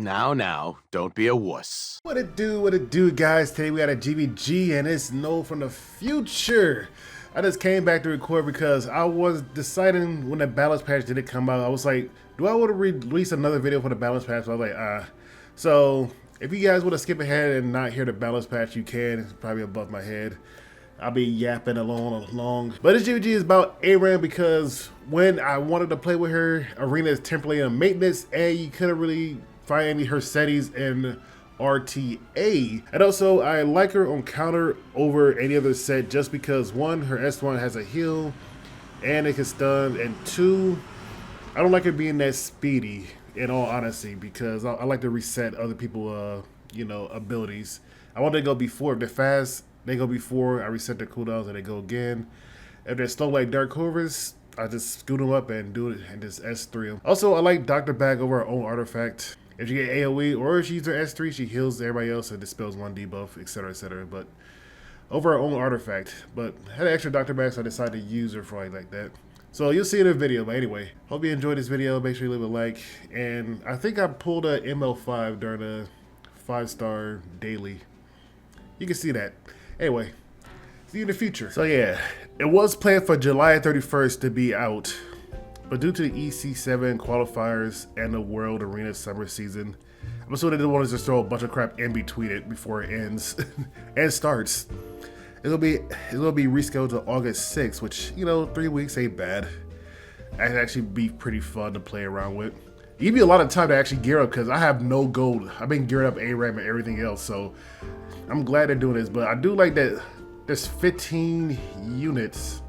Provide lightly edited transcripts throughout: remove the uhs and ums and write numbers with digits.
Now, don't be a wuss. What it do, guys? Today we got a GVG and it's No from the future. I just came back to record because I was deciding when the balance patch didn't come out. I was like, do I want to release another video for the balance patch? So I was like, So if you guys want to skip ahead and not hear the balance patch, you can. It's probably above my head. I'll be yapping along. But this GVG is about Aram because when I wanted to play with her, Arena is temporarily on maintenance and you couldn't really find any Harsettis in RTA. And also, I like her on counter over any other set just because one, her S1 has a heal and it can stun, and two, I don't like her being that speedy in all honesty because I like to reset other people, abilities. I want to go before. If they're fast, they go before. I reset their cooldowns and they go again. If they're slow like Dark Corvus, I just scoot them up and do it and just S3 them. Also, I like Dr. Bag over her own artifact. If you get AoE or if she uses her S3, she heals everybody else and dispels one debuff, etc, etc. But over her own artifact. But I had an extra Dr. Bag, so I decided to use her for like that. So you'll see in the video. But anyway, hope you enjoyed this video. Make sure you leave a like. And I think I pulled a ML5 during a 5-star daily. You can see that. Anyway, see you in the future. So yeah, it was planned for July 31st to be out. But due to the EC7 qualifiers and the World Arena summer season, I'm assuming they want to just throw a bunch of crap in between it before it ends and starts. It'll be rescheduled to August 6th, which, 3 weeks ain't bad. It'd actually be pretty fun to play around with. Give me a lot of time to actually gear up because I have no gold. I've been gearing up ARAM and everything else, so I'm glad they're doing this. But I do like that there's 15 units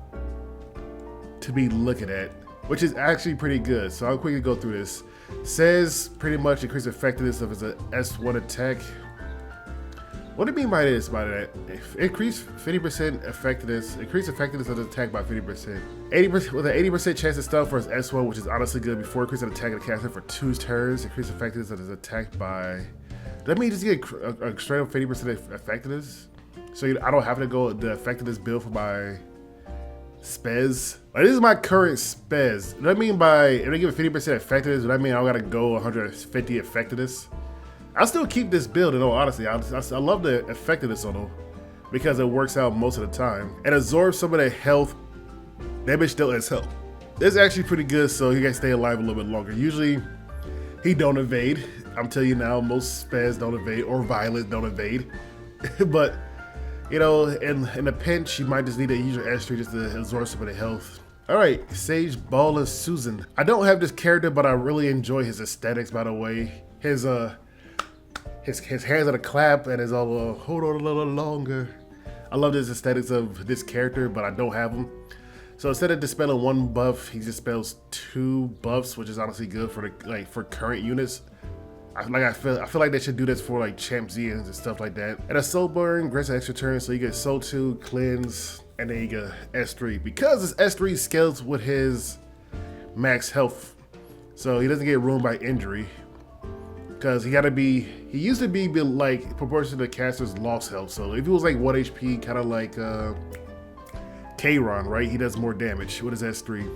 to be looking at, which is actually pretty good. So I'll quickly go through this. Says pretty much increase effectiveness of its S1 attack. What do you mean by this? By that, increase 50% effectiveness. Increase effectiveness of the attack by 50%. 80% with an 80% chance to stun for his S1, which is honestly good. Before increasing attack of the caster for 2 turns. Increase effectiveness of his attack by. Does that mean just get a straight up 50% effectiveness? So I don't have to go the effectiveness build for my spez. Like, this is my current spez. What I mean by if they give it 50% effectiveness, what I mean I gotta go 150 effectiveness. I'll still keep this build in all honesty. I love the effectiveness on them because it works out most of the time. And absorbs some of the health. That bitch still has health. This is actually pretty good, so he can stay alive a little bit longer. Usually he don't evade. I'm telling you now, most spez don't evade or Violet don't evade. But in a pinch, you might just need to use your S3 just to absorb some of the health. Alright, Sage Ball and Susan. I don't have this character, but I really enjoy his aesthetics, by the way. His hands on a clap and his all hold on a little longer. I love this aesthetics of this character, but I don't have him. So instead of dispelling 1 buff, he dispels 2 buffs, which is honestly good for for current units. I feel like they should do this for like Champ Z and stuff like that. And a Soul Burn grants an extra turn, so you get Soul 2, Cleanse, and then you get S3. Because this S3 scales with his max health, so he doesn't get ruined by injury. Because he used to be like proportional to the caster's lost health. So if he was like 1 HP, kind of like K-Ron, right? He does more damage with his S3.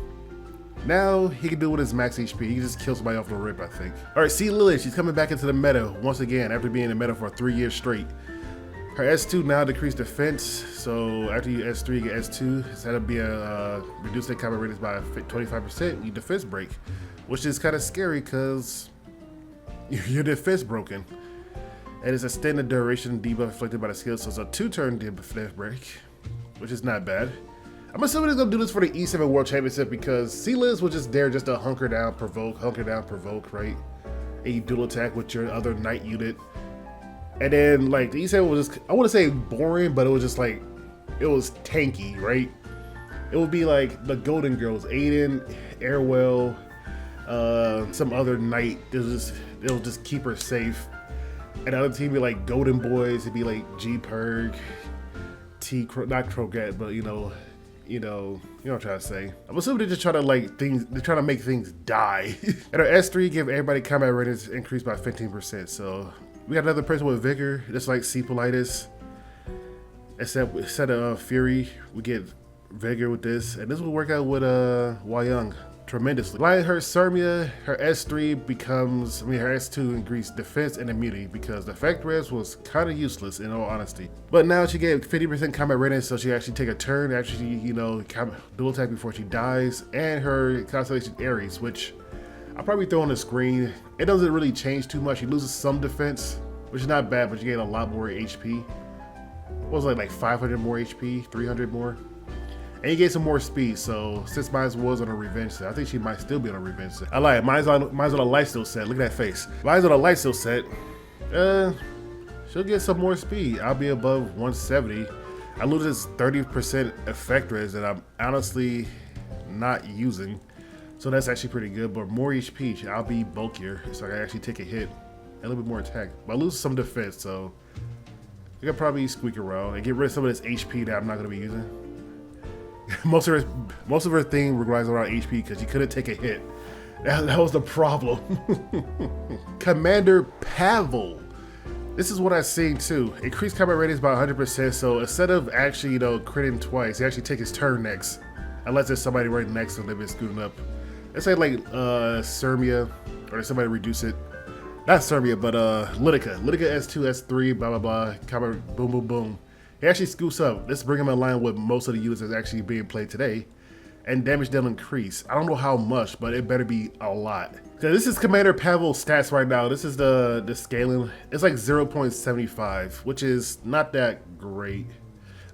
Now he can do with his max HP. He can just kill somebody off the rip, I think. All right, see Lily, she's coming back into the meta once again after being in the meta for 3 years straight. Her S2 now decreased defense, so after you S3, you get S2. Instead of being reduced their combat radius by 25%, you defense break, which is kind of scary because your defense broken. And it's extended duration debuff inflicted by the skill, so it's a 2-turn defense break, which is not bad. I'm assuming he's gonna do this for the E7 World Championship because C-Liz was just there just to hunker down, provoke, right? And you dual attack with your other knight unit. And then like the E7 was just, I wouldn't say boring, but it was just like, it was tanky, right? It would be like the Golden Girls, Aiden, Airwell, some other knight. It'll just keep her safe. And the other team be like Golden Boys, it'd be like G-Perg, not Crogat, but you know what I'm trying to say. I'm assuming they're just trying to they're trying to make things die. And our S3 give everybody combat ratings increased by 15%. So we got another person with Vigor, just like C Politis. Instead of Fury, we get Vigor with this. And this will work out with Young. tremendously. Blind her Hermia, her S3 becomes, her S2 increased defense and immunity because the effect res was kind of useless in all honesty. But now she gave 50% combat rating, so she actually take a turn, actually, you know, dual attack before she dies, and her Constellation Aries, which I'll probably throw on the screen. It doesn't really change too much. She loses some defense, which is not bad, but you gain a lot more HP. What was it, like 500 more HP, 300 more? And you get some more speed, so since mine was on a revenge set, I think she might still be on a revenge set. I lied, mine's on a lifesteal set. Look at that face. Mine's on a lifesteal set. She'll get some more speed. I'll be above 170. I lose this 30% effect res that I'm honestly not using. So that's actually pretty good, but more HP, I'll be bulkier, so I can actually take a hit. And a little bit more attack. But I lose some defense, so I could probably squeak around and get rid of some of this HP that I'm not gonna be using. Most of her thing requires around HP because she couldn't take a hit. That was the problem. Commander Pavel. This is what I seen too. Increased combat ratings by 100%. So instead of actually, you know, critting twice, he actually take his turn next, unless there's somebody right next to him they've been scooting up. Let's say like Sermia, or somebody reduce it. Not Sermia, but Lidica. Lidica S2, S3, blah blah blah. Combat boom boom boom. He actually scoots up. Let's bring him in line with most of the units that's actually being played today. And damage they'll increase. I don't know how much, but it better be a lot. So this is Commander Pavel's stats right now. This is the scaling. It's like 0.75, which is not that great.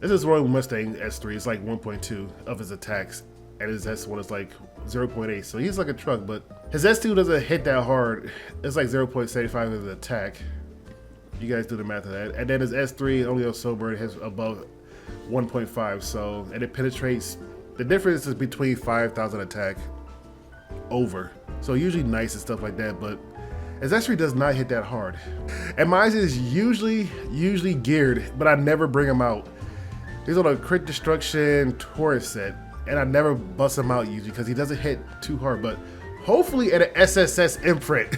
This is Royal Mustang S3. It's like 1.2 of his attacks. And his S1 is like 0.8. So he's like a truck, but his S2 doesn't hit that hard. It's like 0.75 of his attack. You guys do the math of that. And then his S3 only on sober, it has above 1.5. So, and it penetrates. The difference is between 5,000 attack over. So usually nice and stuff like that, but his S3 does not hit that hard. And mine is usually geared, but I never bring him out. He's on a crit destruction Taurus set, and I never bust him out usually because he doesn't hit too hard. But hopefully at an SSS imprint,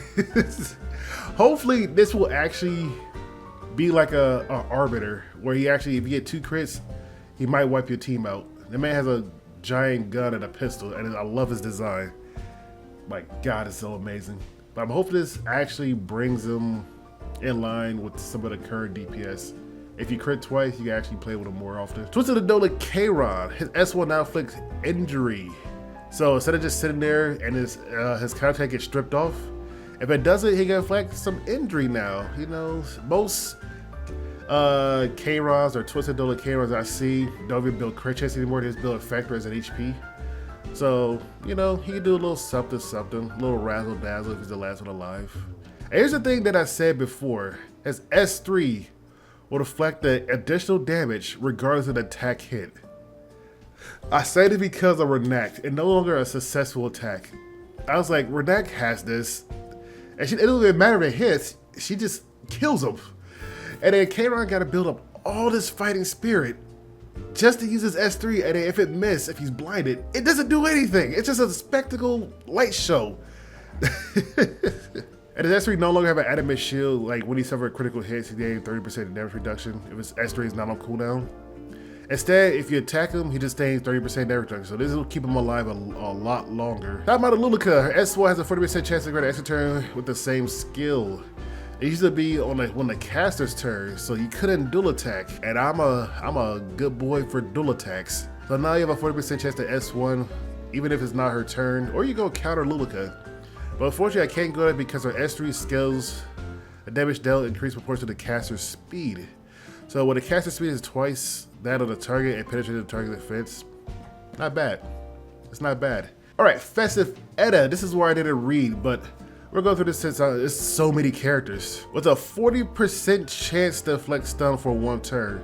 hopefully this will actually be like a arbiter where he actually, if you get 2 crits, he might wipe your team out. The man has a giant gun and a pistol, and I love his design. My God, it's so amazing. But I'm hoping this actually brings him in line with some of the current DPS. If you crit twice, you can actually play with him more often. Twisted Adola Kron, his S1 now inflicts injury. So instead of just sitting there and his counterattack gets stripped off, if it doesn't, he can inflict some injury now. You know, most K-Rods or Twisted Adola K-Rods I see don't even build crit chance anymore, they just build effect res and HP. So, you know, he can do a little something, a little razzle dazzle if he's the last one alive. And here's the thing that I said before, his S3 will deflect the additional damage regardless of the attack hit. I said it because of Renact, and no longer a successful attack. I was like, Renact has this, and it doesn't even matter if it hits, she just kills him. And then K-Ron got to build up all this fighting spirit just to use his S3, and then if it misses, if he's blinded, it doesn't do anything. It's just a spectacle light show. And his S3 no longer have an adamant shield, like when he suffered critical hits, he gained 30% damage reduction if his S3 is not on cooldown. Instead, if you attack him, he just gains 30% damage reduction, so this will keep him alive a lot longer. Talking about Luluka, her S1 has a 40% chance to grant an extra turn with the same skill. It used to be on when the caster's turn, so you couldn't dual attack, and I'm a good boy for dual attacks. So now you have a 40% chance to S1, even if it's not her turn, or you go counter Luluka. But unfortunately, I can't go there because her S3 scales the damage dealt increase proportion to the caster's speed. So when the caster speed is twice that of the target and penetrating the target defense, not bad. It's not bad. All right, Festive Edda. This is where I didn't read, but we're going through this since there's so many characters. With a 40% chance to deflect stun for 1 turn.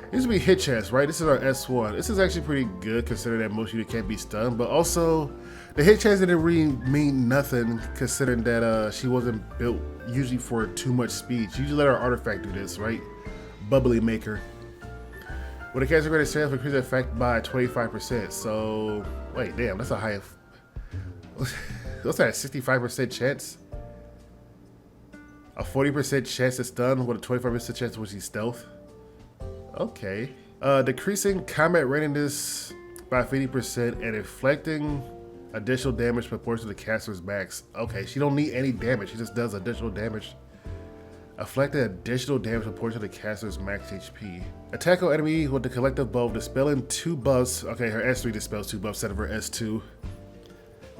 It used to be hit chance, right? This is our S1. This is actually pretty good considering that most units can't be stunned, but also the hit chance didn't really mean nothing considering that she wasn't built usually for too much speed. She usually let her artifact do this, right? Bubbly Maker. With a caster granted sales increase the effect by 25%. So, wait, damn, that's a high. What's that, 65% chance? A 40% chance to stun with a 25% chance when she's stealth? Okay. Decreasing combat readiness by 50% and inflicting Additional damage proportional to the caster's max. Okay, she don't need any damage. She just does additional damage. Afflicted additional damage proportional to the caster's max HP. Attack on enemy with the collective buff, dispelling 2 buffs. Okay, her S3 dispels 2 buffs instead of her S2.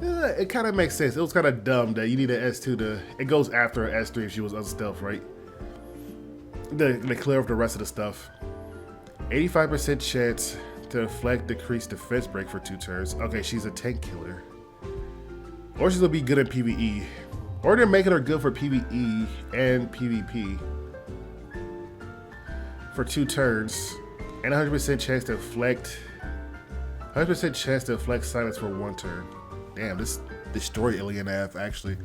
It kind of makes sense. It was kind of dumb that you need an S2 to... It goes after her S3 if she was unstealth, right? To clear up the rest of the stuff. 85% chance to inflict decreased defense break for 2 turns. Okay, she's a tank killer. Or she's gonna be good in PvE. Or they're making her good for PvE and PvP. For 2 turns. And 100% chance to inflict... 100% chance to inflict silence for 1 turn. Damn, this destroyed Alien Av, actually.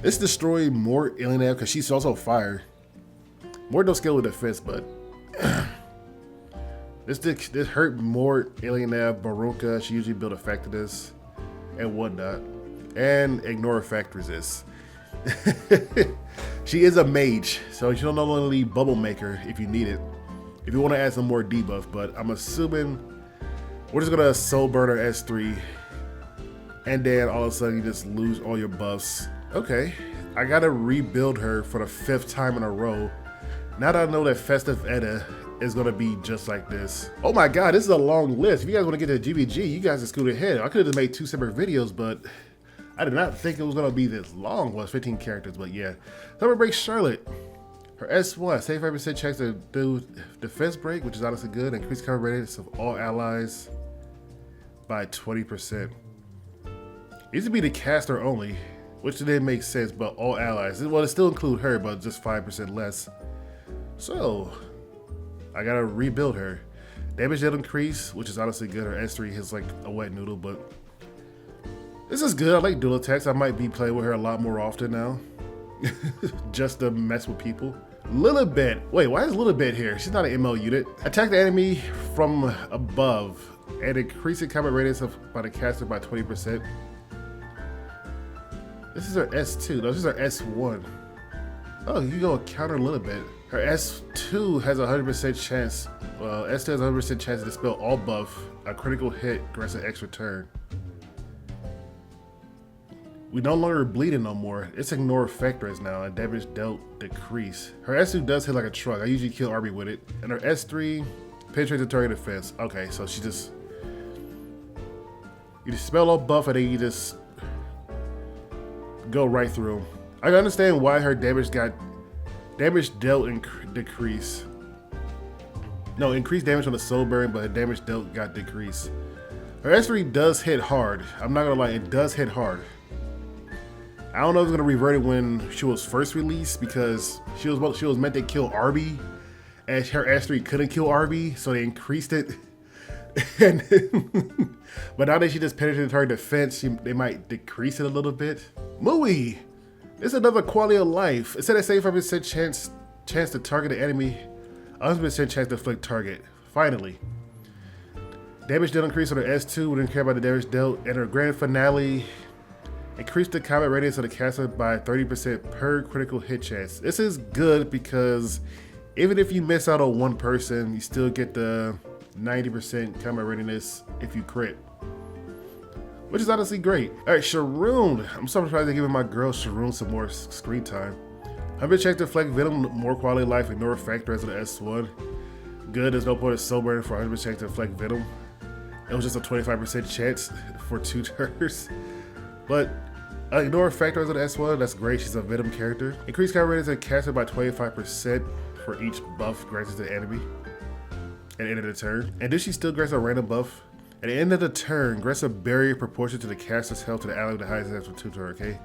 This destroyed more Alien Av because she's also fire. More no skill with defense, but this hurt more Alien Av, Barunka. She usually build effectiveness and whatnot. And ignore effect resist. She is a mage, so she'll not only bubble maker if you need it. If you want to add some more debuff, but I'm assuming we're just gonna soul burn her S3. And then all of a sudden you just lose all your buffs. Okay, I gotta rebuild her for the 5th time in a row. Now that I know that Festive Edda is gonna be just like this. Oh my god, this is a long list. If you guys wanna get to GVG, you guys just scoot ahead. I could've just made 2 separate videos, but I did not think it was gonna be this long. Well, it's 15 characters, but yeah. Summer Break Charlotte. Her S1, 75% chance to do defense break, which is honestly good. Increase cover radius of all allies by 20%. It used to be the caster only, which didn't make sense, but all allies. Well, it still include her, but just 5% less. So, I gotta rebuild her. Damage dealt increase, which is honestly good. Her S3 hits like a wet noodle, but this is good. I like dual attacks. I might be playing with her a lot more often now. Just to mess with people. Lilibet. Wait, why is Lilibet here? She's not an ML unit. Attack the enemy from above and increase the combat radius by the caster by 20%. This is her S2. No, this is her S1. Oh, you go counter a little bit. Her S2 has a 100% chance. Well, S2 has a 100% chance to dispel all buff. A critical hit grants an extra turn. We no longer bleeding no more. It's ignore effect rates now and damage dealt decrease. Her S2 does hit like a truck. I usually kill RB with it. And her S3 penetrates the target defense. Okay, so she just... You dispel all buff and then you just go right through them. I can understand why her damage dealt decrease. No, increased damage on the soul burn, but her damage dealt got decreased. Her S3 does hit hard. I'm not gonna lie, it does hit hard. I don't know if it's gonna revert it when she was first released because she was meant to kill RB, and her S3 couldn't kill RB, so they increased it. But now that she just penetrated her defense, they might decrease it a little bit. Mui, it's another quality of life. It said a 75% chance to target the enemy, 100% chance to inflict target. Finally. Damage dealt increase on her S2, we didn't care about the damage dealt, and her grand finale increased the combat radius of the caster by 30% per critical hit chance. This is good because even if you miss out on one person, you still get the 90% combat readiness if you crit, which is honestly great. All right, Sharoon. I'm so surprised they're giving my girl Sharoon some more screen time. 100% check to deflect venom, more quality of life, ignore effect as of the S1. Good, there's no point of soul burn for 100% check to deflect venom. It was just a 25% chance for 2 turns. But ignore effect as of the S1, that's great, she's a venom character. Increase combat radius and caster by 25% for each buff granted to the enemy at the end of the turn. And then she still grants a random buff. At the end of the turn, grants a barrier proportional to the caster's health to the ally with the highest health for 2 turns, okay?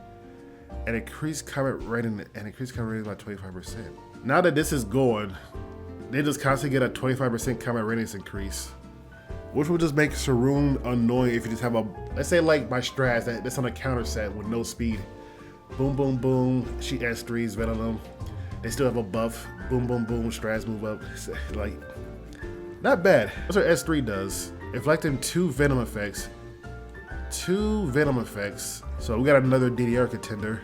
And increase combat rating by 25%. Now that this is going, they just constantly get a 25% combat ratings increase, which will just make Sharoon annoying if you just have a, let's say like my strats that's on a counter set with no speed. Boom, boom, boom, she S3s, venom. They still have a buff. Boom, boom, boom, strats move up. Like, not bad. That's what S3 does. Inflicting 2 venom effects. 2 venom effects. So we got another DDR contender.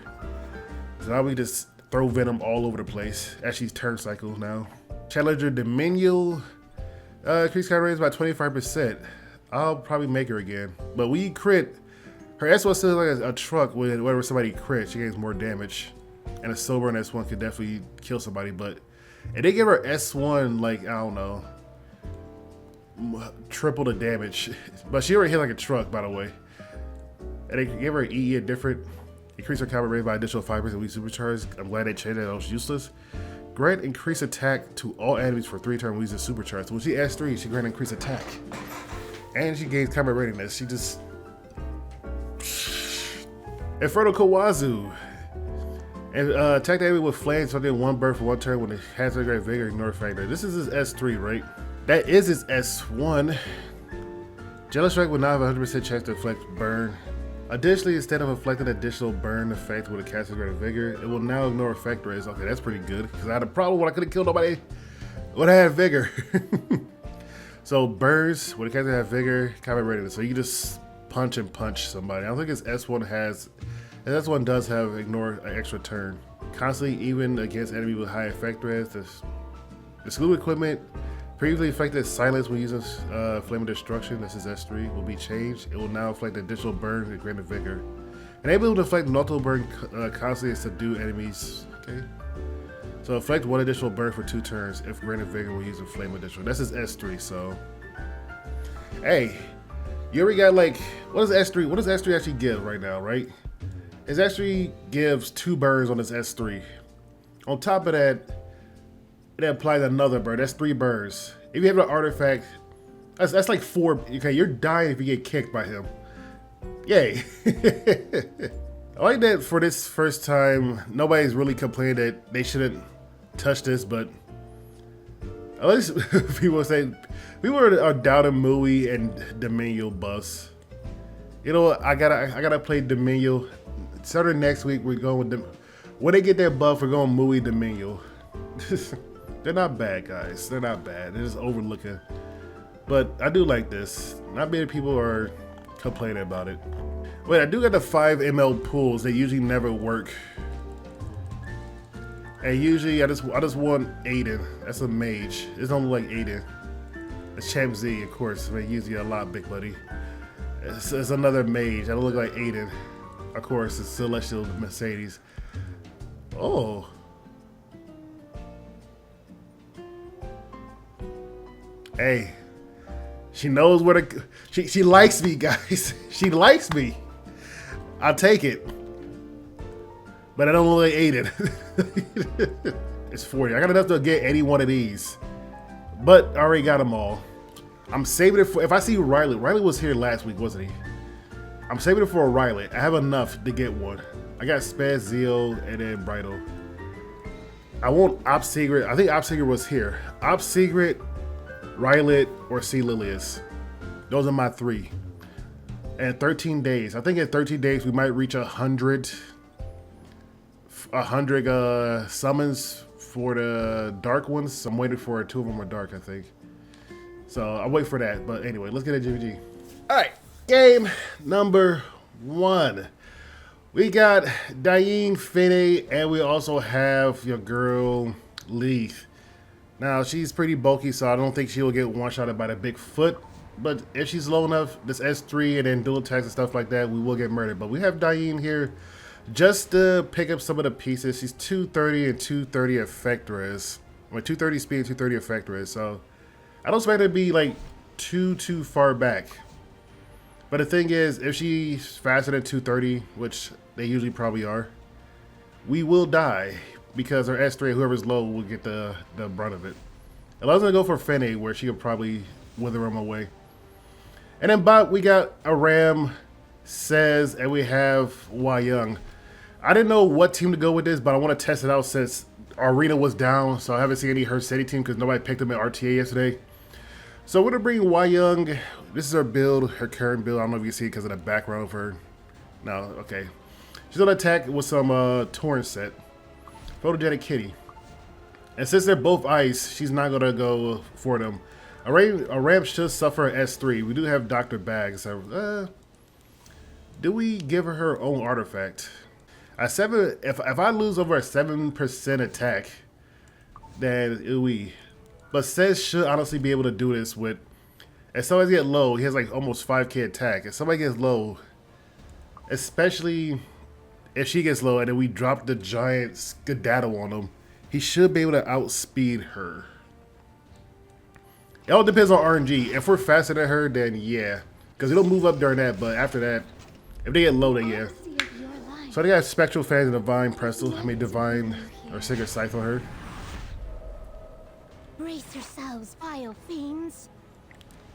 So now we just throw venom all over the place as she's turn cycle now. Challenger Dominion. Increase combat rates by 25%. I'll probably make her again. But we crit Her S1 still like a truck with whenever somebody crits, she gains more damage. And a silver on S1 could definitely kill somebody, but if they give her S1, like, I don't know, triple the damage. But she already hit like a truck, by the way. And they gave her EE a different, increase her combat rate by additional 5% when supercharged. I'm glad they changed that, that was useless. Grant increased attack to all enemies for 3 turns when using supercharged. So when she S3, she grant increased attack. And she gains combat readiness. She just... Inferno Kawazu. And attack the enemy with flames, so then 1 burn for 1 turn when it has a great vigor, ignore factor. This is his S3, right? That is his S1. Jealous Strike will now have a 100% chance to inflict burn. Additionally, instead of inflicting additional burn effect with a cast greater vigor, it will now ignore effect rays. Okay, that's pretty good, because I had a problem when I couldn't kill nobody when I had vigor. So burns, when it cast have vigor, combat readiness. So you can just punch and punch somebody. I don't think his S1 has... And S1 does have ignore an extra turn. Constantly even against enemy with high effect rates. The exclude equipment previously affected silence when using Flame of Destruction. This is S3 will be changed. It will now inflict additional burn and greater vigor. Enable to inflict multiple burn constantly and subdue enemies. Okay. So inflict 1 additional burn for 2 turns if granted vigor when using Flame of Destruction. That's his S3. So, hey, you already got like what does S3? What does S3 actually give right now? Right. His S3 gives 2 burns on his S3. On top of that, it applies another burn. That's 3 burns. If you have an artifact, that's like 4. Okay, you're dying if you get kicked by him. Yay. I like that for this first time, nobody's really complained that they shouldn't touch this, but at least people say, people are doubting Mui and Dominion buffs. You know what, I gotta play Dominion. Starting next week, we're going with them. When they get their buff, we're going Mui Dominion. They're not bad, guys. They're not bad. They're just overlooking. But I do like this. Not many people are complaining about it. Wait, I do got the 5 ML pools. They usually never work. And usually, I just want Aiden. That's a mage. It's only like Aiden. It's Champ Z, of course. They use you a lot, big buddy. It's another mage. I don't look like Aiden. Of course, it's Celestial Mercedes. Oh. Hey. She knows where to... She likes me, guys. She likes me. I'll take it. But I don't look like Aiden. It's 40. I got enough to get any one of these. But I already got them all. I'm saving it for... If I see Riley... Riley was here last week, wasn't he? I'm saving it for a Riley. I have enough to get one. I got Spaz, Zeal, and then Bridal. I want Op Secret. I think Op Secret was here. Op Secret, Riley, or C. Lilius. Those are my 3. And 13 days. I think in 13 days we might reach 100 summons for the dark ones. I'm waiting for 2 of them are dark, I think. So I'll wait for that. But anyway, let's get a GVG. All right. Game number 1. We got Diane Finney, and we also have your girl Leith. Now she's pretty bulky, so I don't think she'll get one-shotted by the big foot. But if she's low enough, this S3 and then dual attacks and stuff like that, we will get murdered. But we have Diane here just to pick up some of the pieces. She's 230 and 230 effect res. I mean, 230 speed and 230 effect res. So I don't expect her to be like too far back. But the thing is, if she's faster than 230, which they usually probably are, we will die because her S3, whoever's low, will get the brunt of it. Allows her to go for Fene, where she could probably wither him away. And then bot, we got Aram, Says, and we have Young. I didn't know what team to go with this, but I want to test it out since Arena was down, so I haven't seen any Harsetti team because nobody picked them at RTA yesterday. So we're going to bring Young. This is her build, her current build. I don't know if you can see it because of the background of her. No, okay. She's going to attack with some Torrent set. Photogenic Kitty. And since they're both ice, she's not going to go for them. Aram should suffer S3. We do have Dr. Bags. So, do we give her her own artifact? If I lose over a 7% attack, then we. But Says should honestly be able to do this with. If somebody gets low, he has like almost 5k attack. If somebody gets low, Especially if she gets low and then we drop the giant skedaddle on him. He should be able to outspeed her. It all depends on RNG. If we're faster than her, then yeah. Because it'll move up during that, but after that, if they get low, then yeah. So they got Spectral Fans and Divine Pretzel. I mean, Divine or Sacred Scythe on her. Brace yourselves, vile fiends.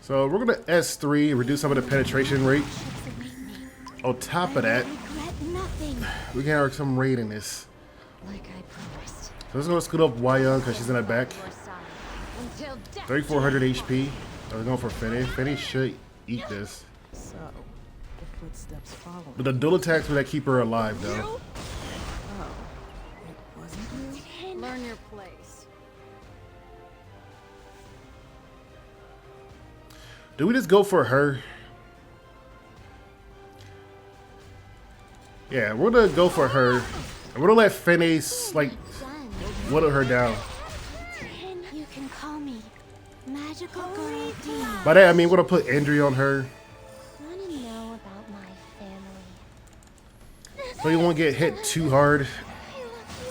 So we're going to S3, reduce some of the penetration rate. On top of that, we can have some rate in this. Like I promised. So let's go scoot up Wyon because she's in the back. 3400 HP. So we're going for Finny. Finny should eat this. So, the footsteps follow. But the dual attacks would keep her alive though. Oh, it wasn't you? Learn your place. Do we just go for her? Yeah, we're gonna go for her. And we're gonna let Finny like whittle her down. You can call me Magical Girl D. By that I mean we're gonna put injury on her. Wanna know about my family? So you won't get hit too hard. I love you.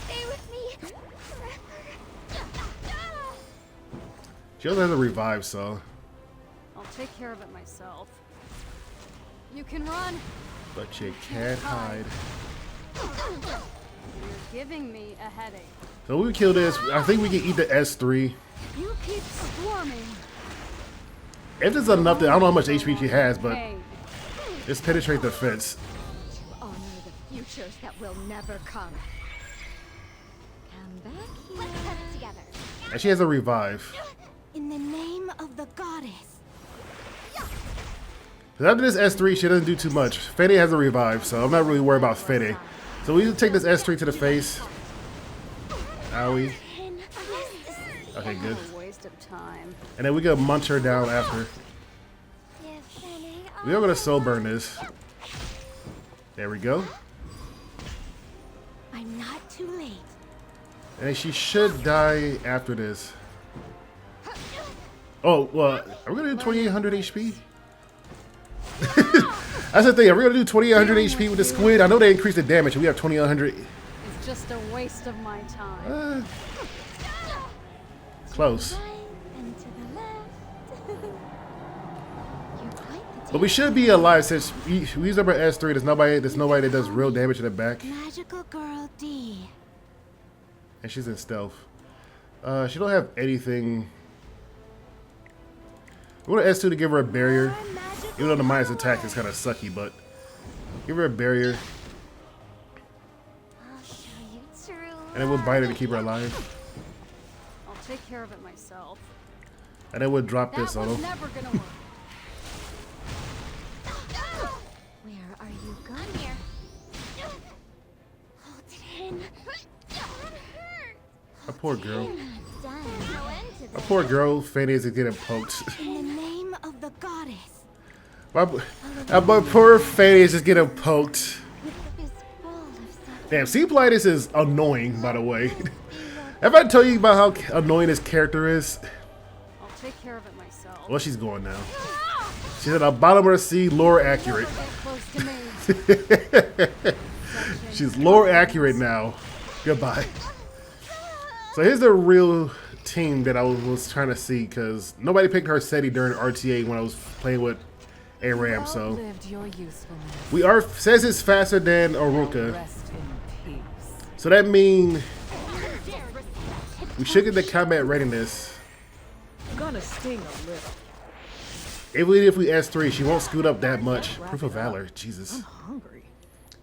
Stay with me forever. She also has a revive, so. I'll take care of it myself. You can run. But you can't hide. You're giving me a headache. So we kill this. I think we can eat the S3. You keep swarming. If there's enough, I don't know how much HP she has, but Hey, just penetrate the fence. Honor the futures that will never come. Come back here. Let's put it together. And she has a revive. In the name of the goddess. Because after this S3, she doesn't do too much. Fede has a revive, so I'm not really worried about Fede. So we just take this S3 to the face. Owie. Okay, good. a waste of time. And then we can munch her down after. We are going to soul burn this. There we go. I'm not too late. And she should die after this. Oh, well, are we going to do 2800 HP? That's the thing. Are we going to do 2800 HP with the squid? I know they increased the damage. We have 2800. It's just a waste of my time. Close. And to the left. You're quite the But we should be alive since we use up our S3. There's nobody that does real damage in the back. Magical Girl D. And she's in stealth. She don't have anything. We're going to S2 to give her a barrier. Even though the minus attack is kind of sucky, but give her a barrier. I'll show you true. And then we'll bite her to keep her alive. I'll take care of it myself. And then we'll drop That this on was him. never gonna work. Where are you going? I'm here. Hold it in. A poor girl. Done. No end to A poor girl. Fede is getting poked. In the name of the goddess. My poor Fede is just getting poked. With this full of suffering. Damn, Seablightus is annoying, by the way. Have I told you about how annoying this character is? I'll take care of it myself. Well, she's going now. She's at the bottom of the sea, lore accurate. Get close to me. She's lore accurate now. Goodbye. So here's the real team that I was trying to see, because nobody picked Harsetti during RTA when I was playing with Aram. So Outlived your usefulness. we are says it's faster than Aruka. Rest in peace. So that means we should get the combat readiness. Gonna sting a little. Even if we S3, she won't scoot up that much. Proof of Valor, Jesus. I'm hungry.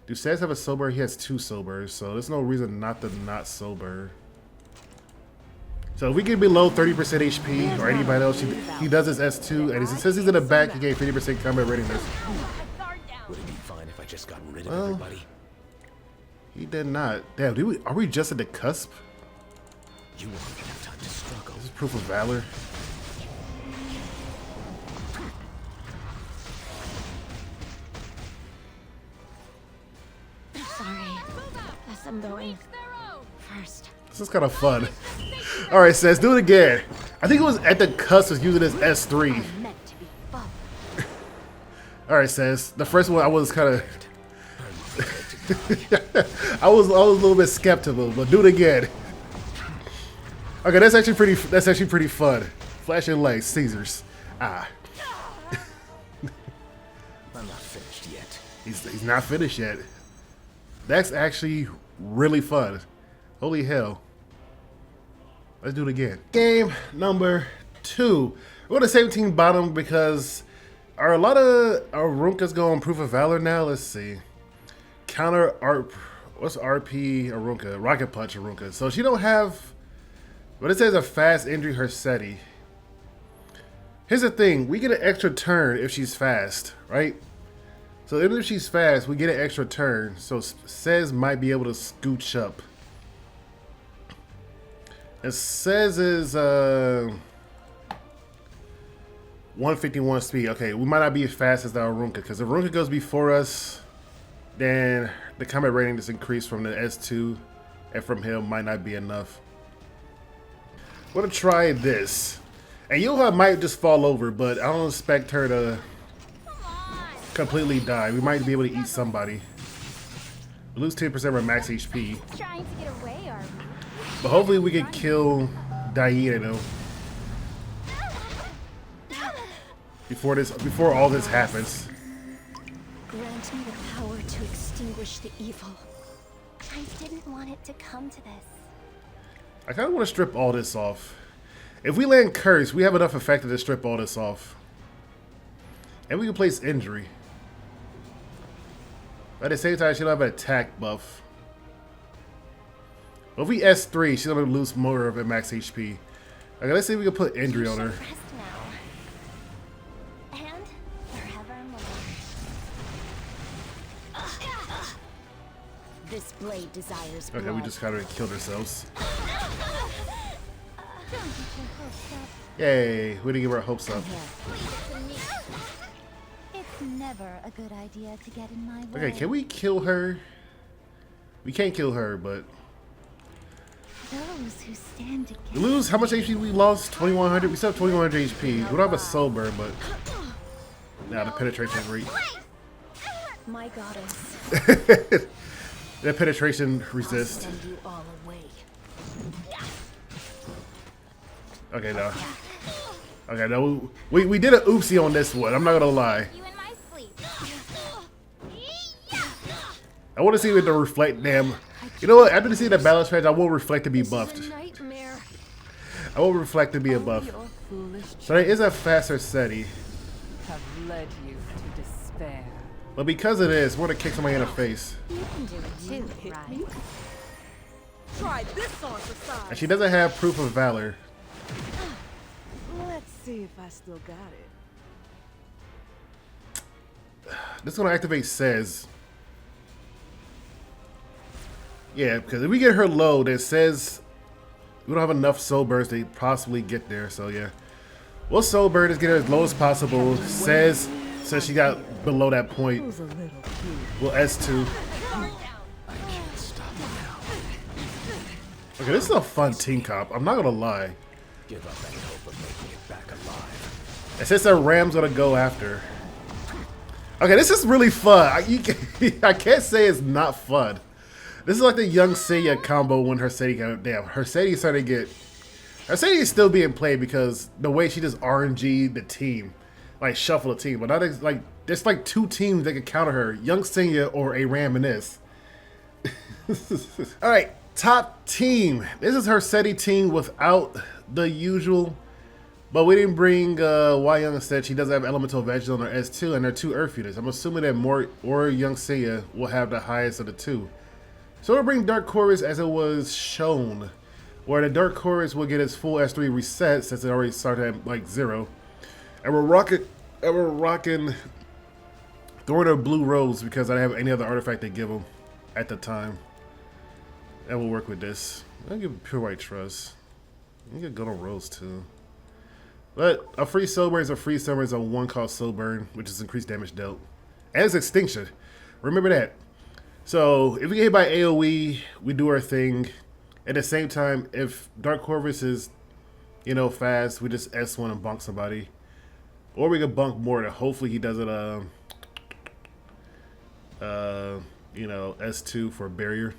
Do Says have a sober? He has 2 sobers, so there's no reason not to not sober. So if we get below 30% HP or anybody else, he does his S2, and since he's in the back, he gained 50% combat readiness. Would it be fine if I just got rid of Well, everybody? He did not. Damn, are we just at the cusp? You won't even have time to struggle. This is proof of valor. Sorry. Guess I'm going first. This is kind of fun. All right, Says, do it again. I think it was at the cusp of using this S3. Meant to be fun. All right, says the first one I was kind of I was a little bit skeptical, but do it again. Okay, that's actually pretty fun. Flashing lights, Caesars. Ah. I'm not finished yet. He's not finished yet. That's actually really fun. Holy hell. Let's do it again. Game number 2. We're going to 17 bottom because are a lot of our Runkas going proof of valor now? Let's see. Counter art. What's RP Arunka? Rocket Punch Arunka. So she don't have. But it says a fast injury Harsetti. Here's the thing. We get an extra turn if she's fast, right? So even if she's fast, we get an extra turn. So Says might be able to scooch up. It says is 151 speed. Okay, we might not be as fast as the Arunka because the Arunka goes before us. Then the combat rating is increased from the S2, and from him might not be enough. We're gonna try this, and Yuha might just fall over, but I don't expect her to completely die. We might be able to eat somebody. We lose 10% of our max HP. Trying to get away, are we? But hopefully we can kill Diana though. Before all this happens. Grant me the power to extinguish the evil. I didn't want it to come to this. I kind of want to strip all this off. If we land Curse, we have enough effect to strip all this off. And we can place Injury. But at the same time, she'll have an attack buff. But if we S3, she's going to lose more of her max HP. Okay, let's see if we can put Injury on her. Rest now. And forevermore. This blade desires blood. Okay, we just kind of killed ourselves. Yay, we didn't give our hopes up. It's never a good idea to get in my way. Okay, can we kill her? We can't kill her, but Those who stand together. we lose how much HP we lost? 2100. We still have 2100 HP. We don't have a soul burn, but now the penetration rate. My goddess. That penetration resist. Send you all away. Okay, no. Okay, no. We did an oopsie on this one. I'm not gonna lie. You in my sleep. I want to see with the reflect. Damn. You know what? After seeing the balance patch, I will reflect to be buffed. Nightmare. I will reflect to be a buff. Your foolish So there is a faster SETI. have led you to despair. But because of this, we're gonna kick somebody in the face. You can do it too, right? Try this on for size. And she doesn't have proof of valor. Let's see if I still got it. This is gonna activate Says. Yeah, because if we get her low, then Says we don't have enough soul burns to possibly get there. So yeah, we'll soul burn is get her as low as possible. Says since she got below that point, Who's a little cute? we'll S2. I can't stop now. Okay, this is a fun team comp. I'm not gonna lie. Give up any hope of making it back alive. And since our Ram's gonna go after. Okay, this is really fun. I can't say it's not fun. This is like the young Seiya combo when Harsetti got damn. Harsetti started to get. Harsetti is still being played because the way she just RNG the team, like shuffle the team. But not like there's like 2 teams that can counter her: young Seiya or Aram in this. All right, top team. This is Harsetti team without the usual. But we didn't bring Why Young said she doesn't have Elemental Veggies on her S2 and they're 2 Earth Eaters. I'm assuming that Mort or Young Seiya will have the highest of the 2. So we'll bring Dark Chorus as it was shown, where the Dark Chorus will get its full S3 reset since it already started at like 0. And we're rocking Thorn or Blue Rose because I don't have any other artifact they give them at the time. That will work with this. I'll give Pure White Trust. I get good on Rose too. But a free soul burn is a free summon is a 1-cost soul burn, which is increased damage dealt. And it's extinction. Remember that. So if we get hit by AoE, we do our thing. At the same time, if Dark Corvus is, you know, fast, we just S1 and bonk somebody. Or we can bonk more to hopefully he doesn't You know, S2 for barrier.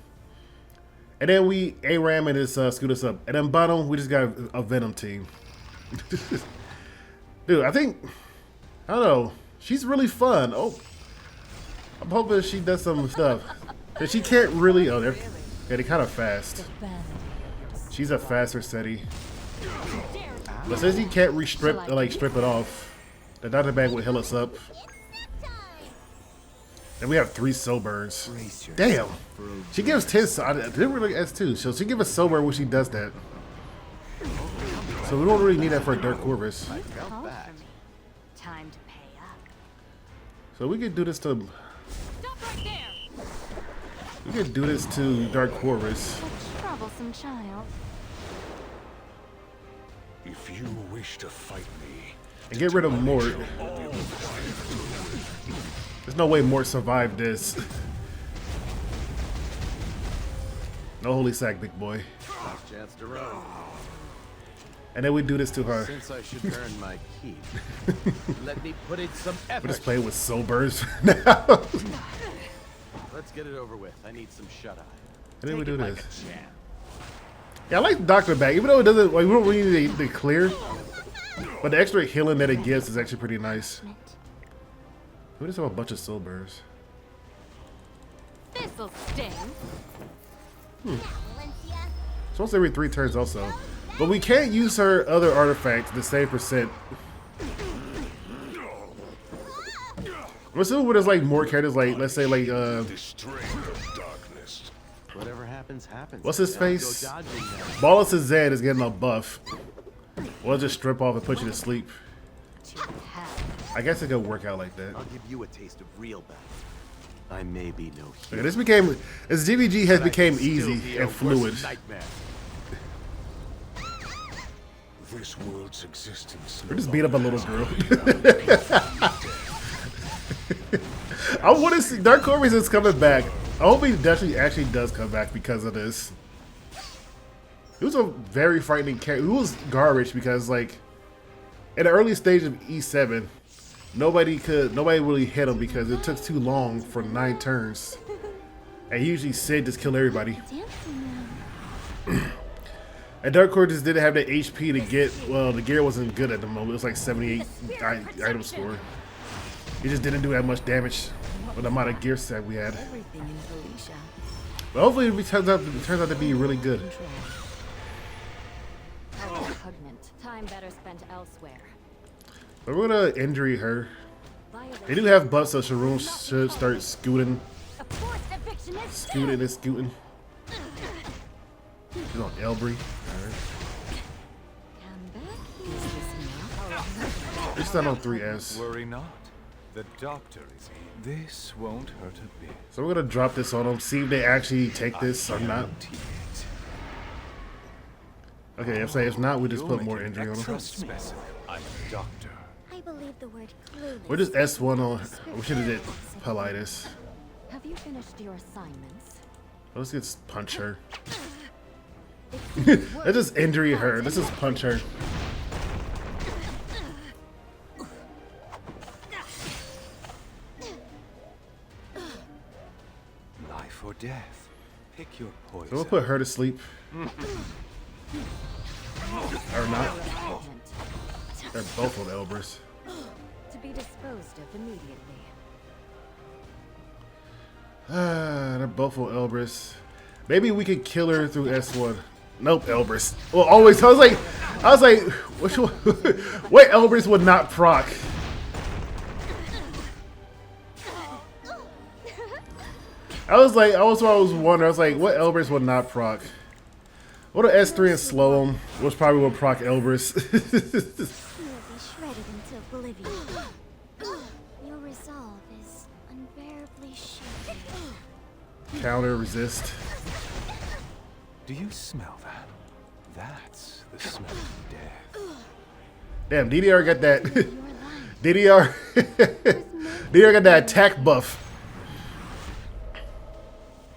And then we Aram and his scoot us up. And then bottom, we just got a Venom team. Dude, I think, I don't know, she's really fun. Oh, I'm hoping she does some stuff. But she can't really, oh, they're kind of fast. She's a faster SETI. But since he can't strip it off, the Dr. Bag would heal us up. And we have 3 soul burns. Damn. She gives 10. I didn't really S2. So she gives us soul burn when she does that. So we don't really need that for Dark Corvus. Time to pay up. So we could do this to. Stop right there. We could do this to Dark Corvus. Troublesome child. If you wish to fight me, And get rid of Mort. There's no way Mort survived this. No holy sack, big boy. last chance to run. And then we do this to her. Since I should earn my keep, let me put in some We're effort. just playing with soul burns now. Let's get it over with. I need some shut eye. And then we do Like this. a champ. Yeah, I like Dr. Bag, even though it doesn't, like, we don't really need the clear. But the extra healing that it gives is actually pretty nice. We just have a bunch of soul burns. This'll sting. It's once every 3 turns also. But we can't use her other artifacts the same percent. I'm assuming when there's like more characters, like let's say like Whatever happens, happens. what's his Don't face? go dodging that. Ballas Zed is getting a buff. We'll just strip off and put you to sleep. I guess it could work out like that. I'll give you a taste of real battle. I may be no Okay, hero. this GVG has but I became can still easy be a and fluid. worse nightmare. This world's existence. We just beat up a little girl. I want to see Dark Corvus is coming back. I hope he actually does come back because of this. It was a very frightening character. It was garbage because like in the early stage of E7, nobody really hit him because it took too long for 9 turns. And usually Sid just killed everybody. And Dark Corvus just didn't have the HP to get, well, the gear wasn't good at the moment. It was like 78 item score. He just didn't do that much damage with the amount of gear set we had. Everything in Felicia. But hopefully it turns out to be really good. Repugnant. Time better spent elsewhere. But we're gonna injury her. They do have buffs, so Sharoon should start scooting. A forced eviction is Scooting and scooting. She's on Elbury. Alright. Come back here. It's not on 3S. Worry not. The doctor is here. This won't hurt a bit. So we're gonna drop this on them, see if they actually take this or not. Guarantee it. Okay, if not, we just You'll put make more an injury on them. excellent specimen. I'm a doctor. I believe the word clueless. We're just S1 on. We should have did Politis. Have you finished your assignments? Let's just punch her. Let's just injury her. Let's just punch her. Life or death. Pick your poison. So we'll put her to sleep. Or not. Repugnant. They're both on Elbers. To be disposed of immediately. They're both on Elbrus. Maybe we could kill her through S1. Nope, Elbrus. Well, always. I was like, which one? What Elbrus would not proc? I was wondering. I was like, what Elbrus would not proc? What an S3 and slow him was probably what proc Elbrus. You will be shredded into oblivion. Your resolve is unbearably shaky. Counter resist. Do you smell that? That's the smell of death. Damn, DDR got that. Your life. DDR got that attack buff.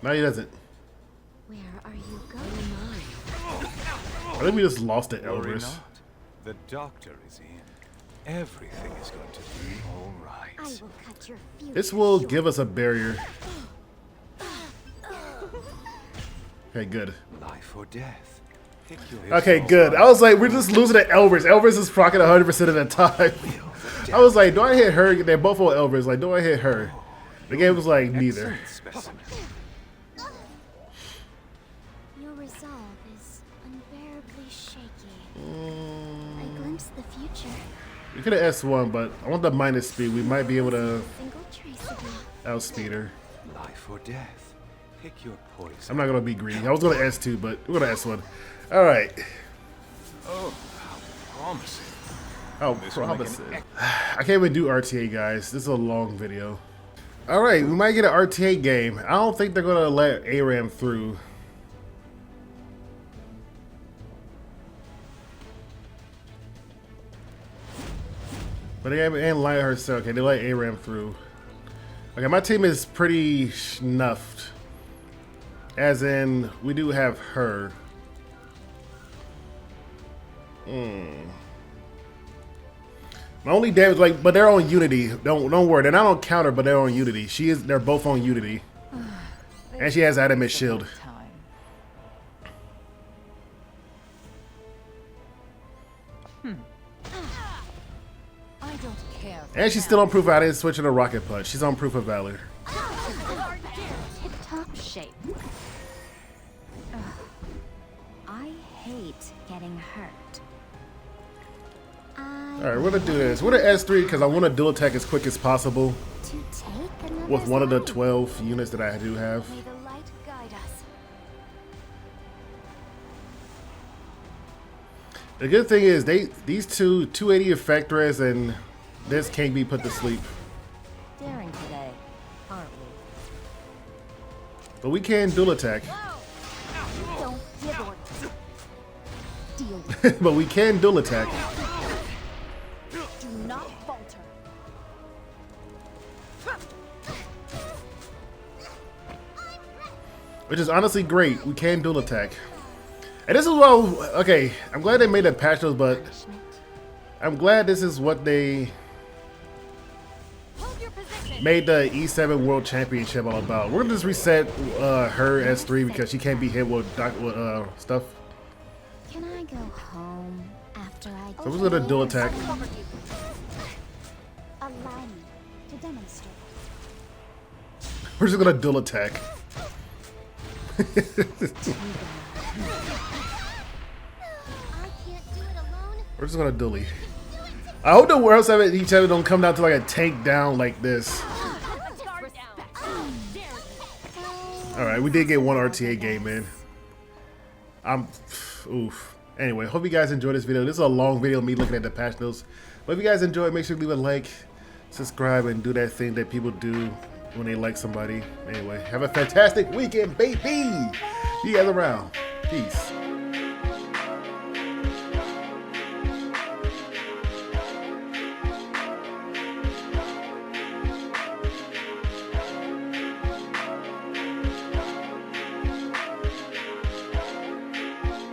No, he doesn't. Where are you going? I think we just lost it, Worry Elbrus. not. The doctor is in. Everything is going to be all I right. will cut your future This will short. give us a barrier. Okay, good. Life or death. Pick your Okay, good. I was like, we're just losing to Elvers. Elvers is proccing 100% of the time. I was like, do I hit her? They're both on Elvers. Like, do I hit her? The game was like, neither. Excellent specimen. Your resolve is unbearably shaky. I glimpse the future. We could have S1, but I want the minus speed. We might be able to Single trace of you. outspeed her. Life or death. Pick your poison. I'm not going to be greedy. I was going to S2, but we're going to S1. All right. Oh, how promising. Oh, This will make an promises. I can't even do RTA, guys. This is a long video. All right, we might get an RTA game. I don't think they're going to let Aram through. But they ain't lying herself. Okay, they let Aram through. Okay, my team is pretty snuffed. As in, we do have her. My only damage, like, but they're on Unity. Don't worry, they're not on counter, but they're on Unity. They're both on Unity, and she has adamant shield. I don't care. And she's still on proof. I didn't switch her to rocket punch. She's on proof of valor. Tip-top shape. Ugh. I hate getting hurt. All right, we're gonna do this. We're gonna S3 because I want to dual attack as quick as possible To take another with one of the side. 12 units that I do have. May the light guide us. The good thing is these two 280 effect res and this can't be put to sleep. Daring today, aren't we? But we can dual attack. Don't give or deal. But we can dual attack. Do not falter. Which is honestly great. We can dual attack. And this is what okay, I'm glad they made the patch notes, but Punishment. I'm glad this is what they Hold your position. made the E7 World Championship all about. We're gonna just reset her S3 because she can't be hit with stuff. Can I go home after I So we're gonna dual attack. Allow me to demonstrate. We're just gonna dual attack. I can't do it alone. We're just gonna dually. I hope the World 7 each other don't come down to like a tank down like this. Alright, we did get one RTA game in. Oof. Anyway, hope you guys enjoyed this video. This is a long video of me looking at the patch notes. But if you guys enjoyed, make sure to leave a like, subscribe, and do that thing that people do when they like somebody. Anyway, have a fantastic weekend, baby! See you guys around. Peace.